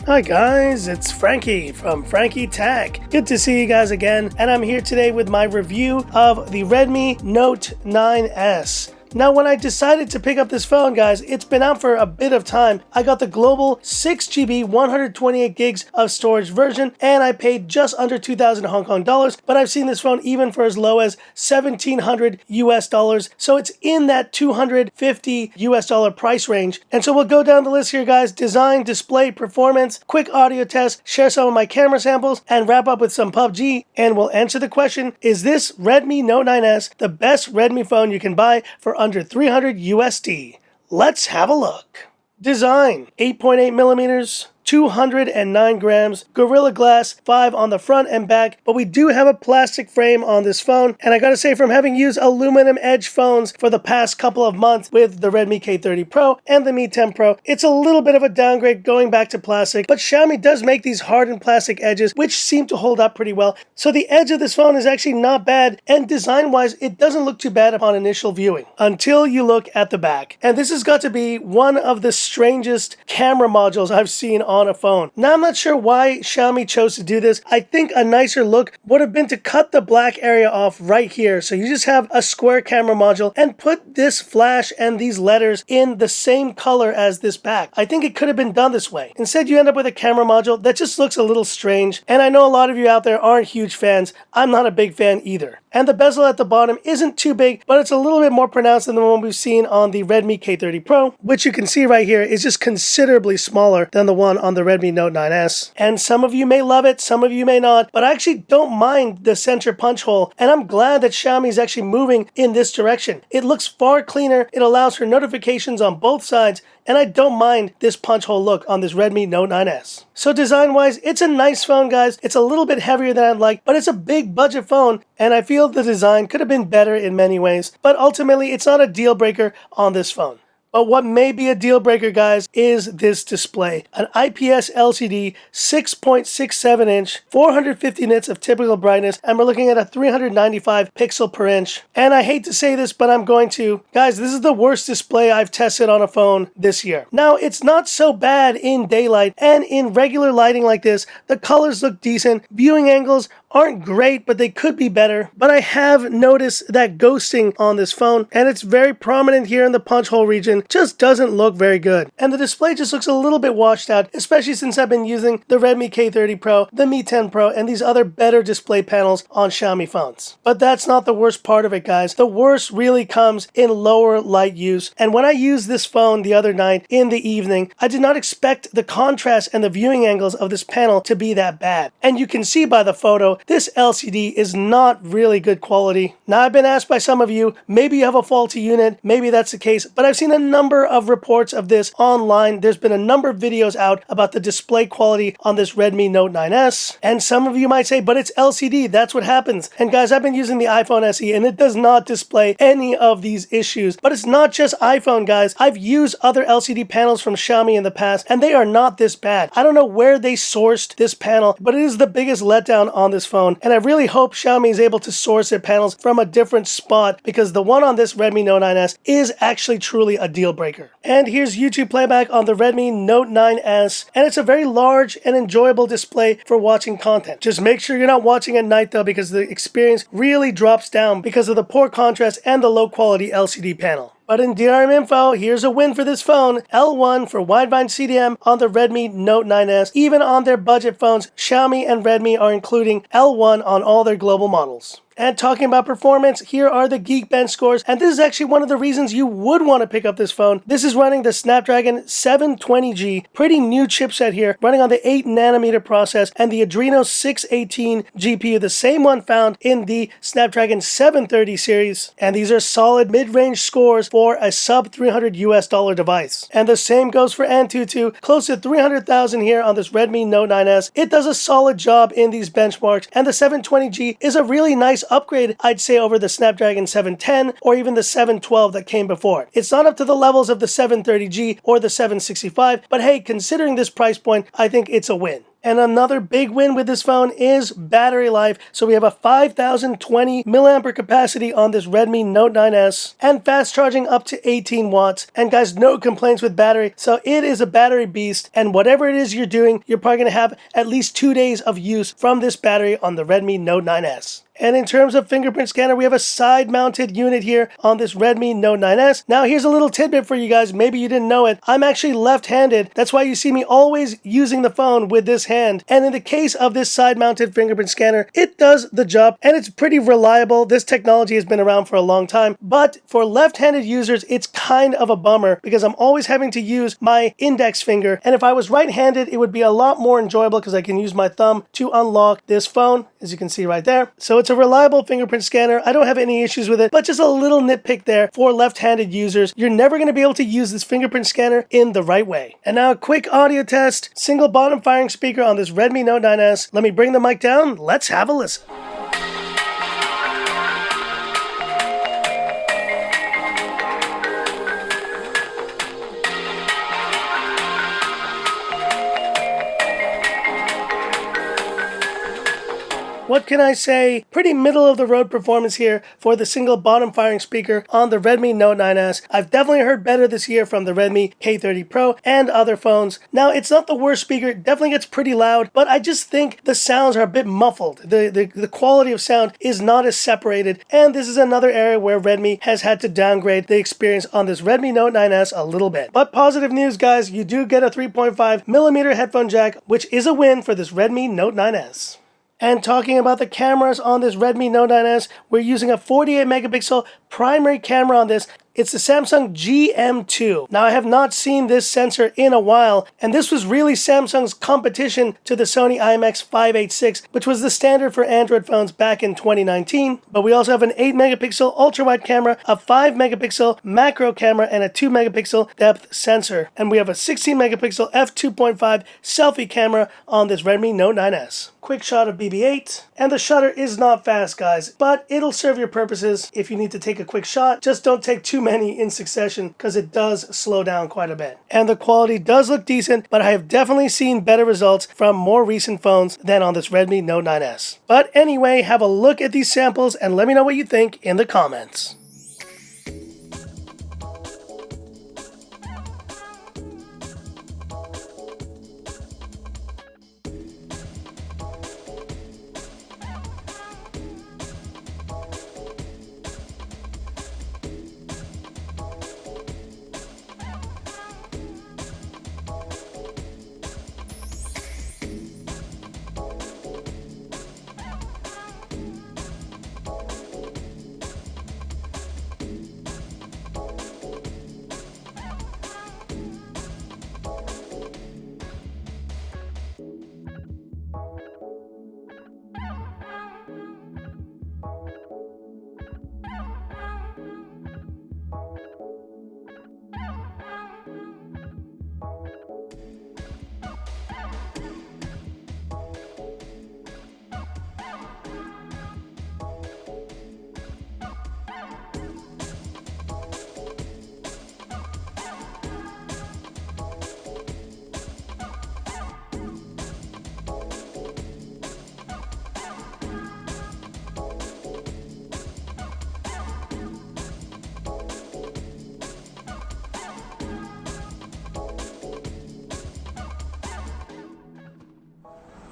Hi guys, it's Frankie from Frankie Tech. Good to see you guys again, and I'm here today with my review of the Redmi Note 9S. Now, when I decided to pick up this phone, guys, it's been out for a bit of time. I got the global 6GB 128 gigs of storage version, and I paid just under 2,000 Hong Kong dollars, but I've seen this phone even for as low as 1,700 US dollars, so it's in that 250 US dollar price range. And so we'll go down the list here, guys: design, display, performance, quick audio test, share some of my camera samples, and wrap up with some PUBG, and we'll answer the question: is this Redmi Note 9S the best Redmi phone you can buy for under 300 USD? Let's have a look. Design: 8.8 millimeters, 209 grams, Gorilla Glass 5 on the front and back, but we do have a plastic frame on this phone, and I gotta say, from having used aluminum edge phones for the past couple of months with the Redmi K30 Pro and the Mi 10 Pro, it's a little bit of a downgrade going back to plastic, but Xiaomi does make these hardened plastic edges which seem to hold up pretty well, so the edge of this phone is actually not bad, and design-wise it doesn't look too bad upon initial viewing, until you look at the back. And this has got to be one of the strangest camera modules I've seen on a phone. Now, I'm not sure why Xiaomi chose to do this. I think a nicer look would have been to cut the black area off right here, so you just have a square camera module, and put this flash and these letters in the same color as this back. I think it could have been done this way. Instead, you end up with a camera module that just looks a little strange, and I know a lot of you out there aren't huge fans. I'm not a big fan either. And the bezel at the bottom isn't too big, but it's a little bit more pronounced than the one we've seen on the Redmi K30 Pro, which you can see right here is just considerably smaller than the one on the Redmi Note 9S. And some of you may love it, some of you may not, but I actually don't mind the center punch hole, and I'm glad that Xiaomi is actually moving in this direction. It looks far cleaner, it allows for notifications on both sides, and I don't mind this punch hole look on this Redmi Note 9S. So design-wise, it's a nice phone, guys. It's a little bit heavier than I'd like, but it's a big budget phone, and I feel the design could have been better in many ways, but ultimately it's not a deal breaker on this phone. But what may be a deal breaker, guys, is this display. An IPS LCD, 6.67 inch, 450 nits of typical brightness, and we're looking at a 395 pixel per inch. And I hate to say this, but I'm going to. Guys, this is the worst display I've tested on a phone this year. Now, it's not so bad in daylight, and in regular lighting like this, the colors look decent. Viewing angles aren't great, but they could be better. But I have noticed that ghosting on this phone, and it's very prominent here in the punch hole region, just doesn't look very good. And the display just looks a little bit washed out, especially since I've been using the Redmi K30 Pro, the Mi 10 Pro, and these other better display panels on Xiaomi phones. But that's not the worst part of it, guys. The worst really comes in lower light use. And when I used this phone the other night in the evening, I did not expect the contrast and the viewing angles of this panel to be that bad. And you can see by the photo, this LCD is not really good quality. Now, I've been asked by some of you, maybe you have a faulty unit, maybe that's the case, but I've seen a number of reports of this online. There's been a number of videos out about the display quality on this Redmi Note 9S, and some of you might say, but it's LCD, that's what happens. And guys, I've been using the iPhone SE, and it does not display any of these issues. But it's not just iPhone, guys. I've used other LCD panels from Xiaomi in the past, and they are not this bad. I don't know where they sourced this panel, but it is the biggest letdown on this phone, and I really hope Xiaomi is able to source their panels from a different spot, because the one on this Redmi Note 9S is actually truly a deal breaker. And here's YouTube playback on the Redmi Note 9S, and it's a very large and enjoyable display for watching content. Just make sure you're not watching at night though, because the experience really drops down because of the poor contrast and the low quality LCD panel. But in DRM Info, here's a win for this phone. L1 for wideband CDM on the Redmi Note 9S. Even on their budget phones, Xiaomi and Redmi are including L1 on all their global models. And talking about performance, here are the Geekbench scores, and this is actually one of the reasons you would want to pick up this phone. This is running the Snapdragon 720G, pretty new chipset here, running on the 8nm process, and the Adreno 618 GPU, the same one found in the Snapdragon 730 series. And these are solid mid-range scores for a sub $300 US device. And the same goes for Antutu, close to 300,000 here on this Redmi Note 9S. It does a solid job in these benchmarks, and the 720G is a really nice upgrade, I'd say, over the Snapdragon 710 or even the 712 that came before. It's not up to the levels of the 730G or the 765, but hey, considering this price point, I think it's a win. And another big win with this phone is battery life. So we have a 5020 milliampere capacity on this Redmi Note 9S and fast charging up to 18 watts. And guys, no complaints with battery. So it is a battery beast, and whatever it is you're doing, you're probably going to have at least 2 days of use from this battery on the Redmi Note 9S. And in terms of fingerprint scanner, we have a side-mounted unit here on this Redmi Note 9S. Now, here's a little tidbit for you guys. Maybe you didn't know it. I'm actually left-handed. That's why you see me always using the phone with this hand. And in the case of this side-mounted fingerprint scanner, it does the job, and it's pretty reliable. This technology has been around for a long time. But for left-handed users, it's kind of a bummer because I'm always having to use my index finger. And if I was right-handed, it would be a lot more enjoyable because I can use my thumb to unlock this phone, as you can see right there. So it's a reliable fingerprint scanner. I don't have any issues with it, but just a little nitpick there for left-handed users. You're never going to be able to use this fingerprint scanner in the right way. And now a quick audio test. Single bottom firing speaker on this Redmi Note 9S. Let me bring the mic down. Let's have a listen. What can I say? Pretty middle of the road performance here for the single bottom firing speaker on the Redmi Note 9S. I've definitely heard better this year from the Redmi K30 Pro and other phones. Now, it's not the worst speaker. It definitely gets pretty loud, but I just think the sounds are a bit muffled. The quality of sound is not as separated, and this is another area where Redmi has had to downgrade the experience on this Redmi Note 9S a little bit. But positive news, guys, you do get a 3.5mm headphone jack, which is a win for this Redmi Note 9S. And talking about the cameras on this Redmi Note 9S, we're using a 48 megapixel primary camera on this. It's the Samsung GM2. Now, I have not seen this sensor in a while, and this was really Samsung's competition to the Sony IMX586, which was the standard for Android phones back in 2019. But we also have an 8 megapixel ultra-wide camera, a 5 megapixel macro camera, and a 2 megapixel depth sensor. And we have a 16 megapixel f2.5 selfie camera on this Redmi Note 9S. Quick shot of BB8, and the shutter is not fast, guys, but it'll serve your purposes if you need to take a quick shot. Just don't take too many in succession because it does slow down quite a bit. And the quality does look decent, but I have definitely seen better results from more recent phones than on this Redmi Note 9S. But anyway, have a look at these samples and let me know what you think in the comments.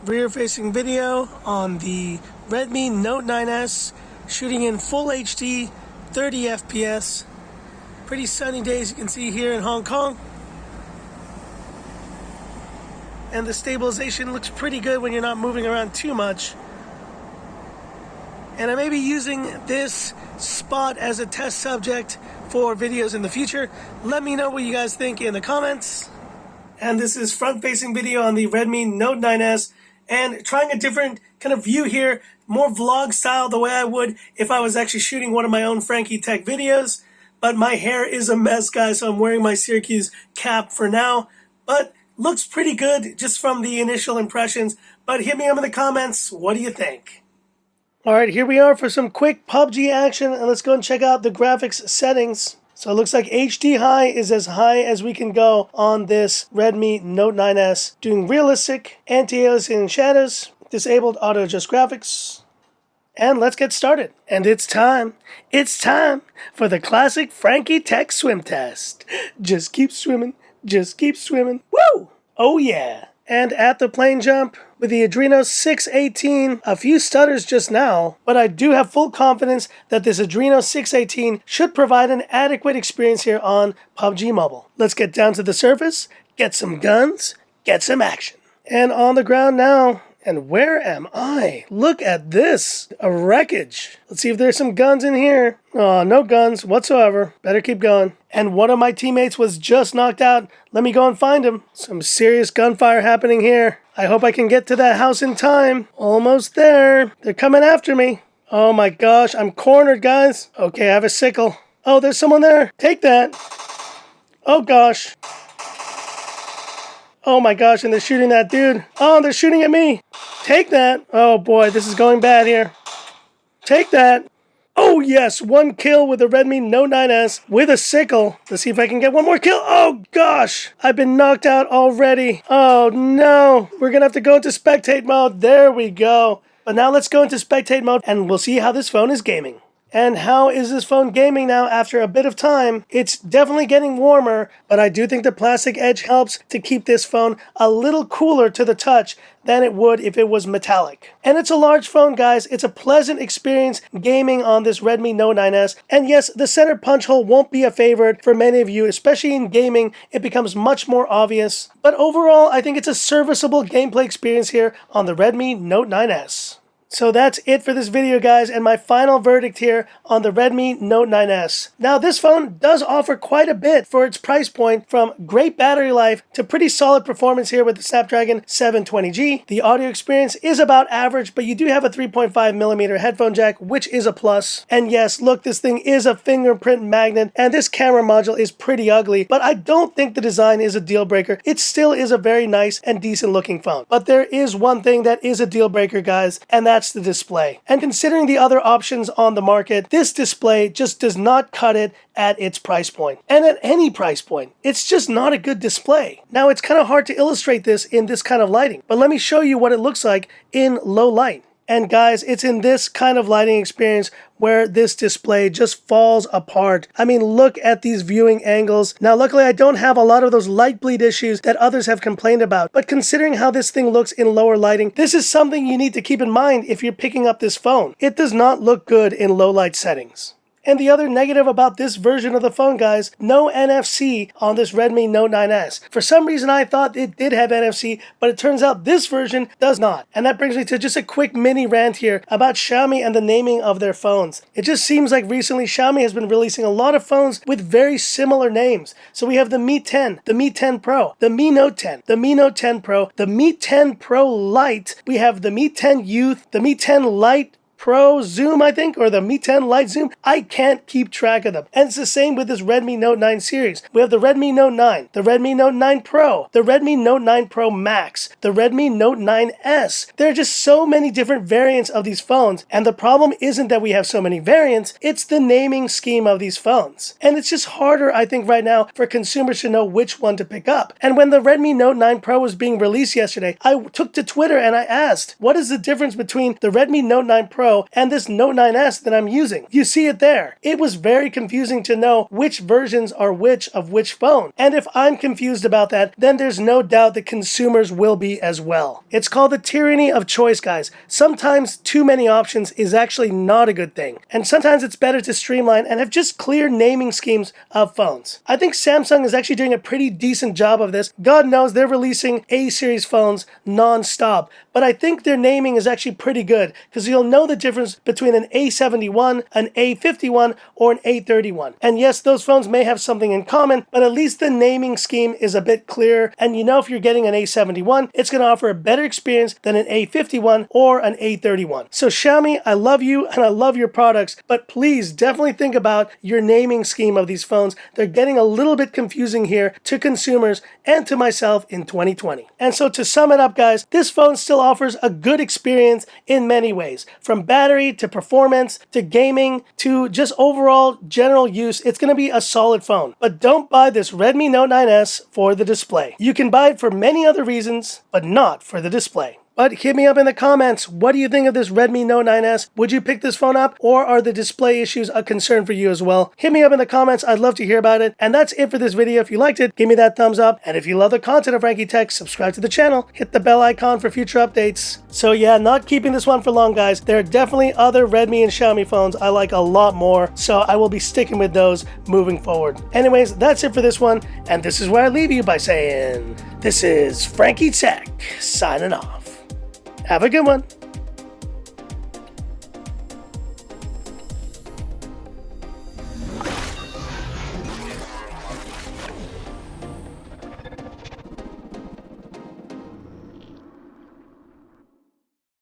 Rear-facing video on the Redmi Note 9S, shooting in full HD, 30 FPS. Pretty sunny days you can see here in Hong Kong. And the stabilization looks pretty good when you're not moving around too much. And I may be using this spot as a test subject for videos in the future. Let me know what you guys think in the comments. And this is front-facing video on the Redmi Note 9S. And trying a different kind of view here, more vlog style, the way I would if I was actually shooting one of my own Frankie Tech videos. But my hair is a mess, guys, so I'm wearing my Syracuse cap for now. But looks pretty good just from the initial impressions. But hit me up in the comments. What do you think? All right, here we are for some quick PUBG action. And let's go and check out the graphics settings. So it looks like HD high is as high as we can go on this Redmi Note 9S, doing realistic anti-aliasing shadows, disabled auto adjust graphics, and let's get started. And it's time for the classic Frankie Tech swim test. Just keep swimming, woo! Oh yeah! And at the plane jump, with the Adreno 618, a few stutters just now, but I do have full confidence that this Adreno 618 should provide an adequate experience here on PUBG Mobile. Let's get down to the surface, get some guns, get some action. And on the ground now, and where am I? Look at this, a wreckage. Let's see if there's some guns in here. Oh, no guns whatsoever. Better keep going. And one of my teammates was just knocked out. Let me go and find him. Some serious gunfire happening here. I hope I can get to that house in time. Almost there. They're coming after me. Oh my gosh, I'm cornered, guys. Okay, I have a sickle. Oh, there's someone there. Take that. Oh gosh. Oh my gosh, and they're shooting that dude. Oh, they're shooting at me. Take that. Oh boy, this is going bad here. Take that. Oh yes, one kill with the Redmi Note 9S with a sickle. Let's see if I can get one more kill. Oh gosh, I've been knocked out already. Oh no, we're gonna have to go into spectate mode. There we go. But now let's go into spectate mode and we'll see how this phone is gaming. And how is this phone gaming now after a bit of time? It's definitely getting warmer, but I do think the plastic edge helps to keep this phone a little cooler to the touch than it would if it was metallic. And it's a large phone, guys. It's a pleasant experience gaming on this Redmi Note 9S. And yes, the center punch hole won't be a favorite for many of you, especially in gaming. It becomes much more obvious. But overall, I think it's a serviceable gameplay experience here on the Redmi Note 9S. So that's it for this video, guys, and my final verdict here on the Redmi Note 9S. Now, this phone does offer quite a bit for its price point, from great battery life to pretty solid performance here with the Snapdragon 720G. The audio experience is about average, but you do have a 3.5mm headphone jack, which is a plus. And yes, look, this thing is a fingerprint magnet, and this camera module is pretty ugly, but I don't think the design is a deal breaker. It still is a very nice and decent looking phone. But there is one thing that is a deal breaker, guys, and that's the display. And considering the other options on the market, this display just does not cut it at its price point. And at any price point, it's just not a good display. Now, it's kind of hard to illustrate this in this kind of lighting, but let me show you what it looks like in low light. And guys, it's in this kind of lighting experience where this display just falls apart. I mean, look at these viewing angles. Now, luckily, I don't have a lot of those light bleed issues that others have complained about. But considering how this thing looks in lower lighting, this is something you need to keep in mind if you're picking up this phone. It does not look good in low light settings. And the other negative about this version of the phone, guys, no NFC on this Redmi Note 9S. For some reason, I thought it did have NFC, but it turns out this version does not. And that brings me to just a quick mini rant here about Xiaomi and the naming of their phones. It just seems like recently Xiaomi has been releasing a lot of phones with very similar names. So we have the Mi 10, the Mi 10 Pro, the Mi Note 10, the Mi Note 10 Pro, the Mi 10 Pro Lite, we have the Mi 10 Youth, the Mi 10 Lite Pro Zoom, I think, or the Mi 10 Lite Zoom. I can't keep track of them. And it's the same with this Redmi Note 9 series. We have the Redmi Note 9, the Redmi Note 9 Pro, the Redmi Note 9 Pro Max, the Redmi Note 9S. There are just so many different variants of these phones, and the problem isn't that we have so many variants, it's the naming scheme of these phones. And it's just harder, I think, right now for consumers to know which one to pick up. And when the Redmi Note 9 Pro was being released yesterday, I took to Twitter and I asked, what is the difference between the Redmi Note 9 Pro and this Note 9S that I'm using? You see it there. It was very confusing to know which versions are which of which phone. And if I'm confused about that, then there's no doubt that consumers will be as well. It's called the tyranny of choice, guys. Sometimes too many options is actually not a good thing. And sometimes it's better to streamline and have just clear naming schemes of phones. I think Samsung is actually doing a pretty decent job of this. God knows they're releasing A-series phones non-stop. But I think their naming is actually pretty good, because you'll know the difference between an A71, an A51, or an A31. And yes, those phones may have something in common, but at least the naming scheme is a bit clearer, and you know if you're getting an A71, it's going to offer a better experience than an A51 or an A31. So Xiaomi, I love you and I love your products, but please definitely think about your naming scheme of these phones. They're getting a little bit confusing here to consumers and to myself in 2020. And so to sum it up, guys, this phone still offers a good experience in many ways, from battery to performance to gaming to just overall general use, it's going to be a solid phone. But don't buy this Redmi Note 9S for the display. You can buy it for many other reasons, but not for the display. But hit me up in the comments. What do you think of this Redmi Note 9S? Would you pick this phone up, or are the display issues a concern for you as well? Hit me up in the comments. I'd love to hear about it. And that's it for this video. If you liked it, give me that thumbs up. And if you love the content of Frankie Tech, subscribe to the channel. Hit the bell icon for future updates. So yeah, not keeping this one for long, guys. There are definitely other Redmi and Xiaomi phones I like a lot more, so I will be sticking with those moving forward. Anyways, that's it for this one. And this is where I leave you by saying, this is Frankie Tech signing off. Have a good one.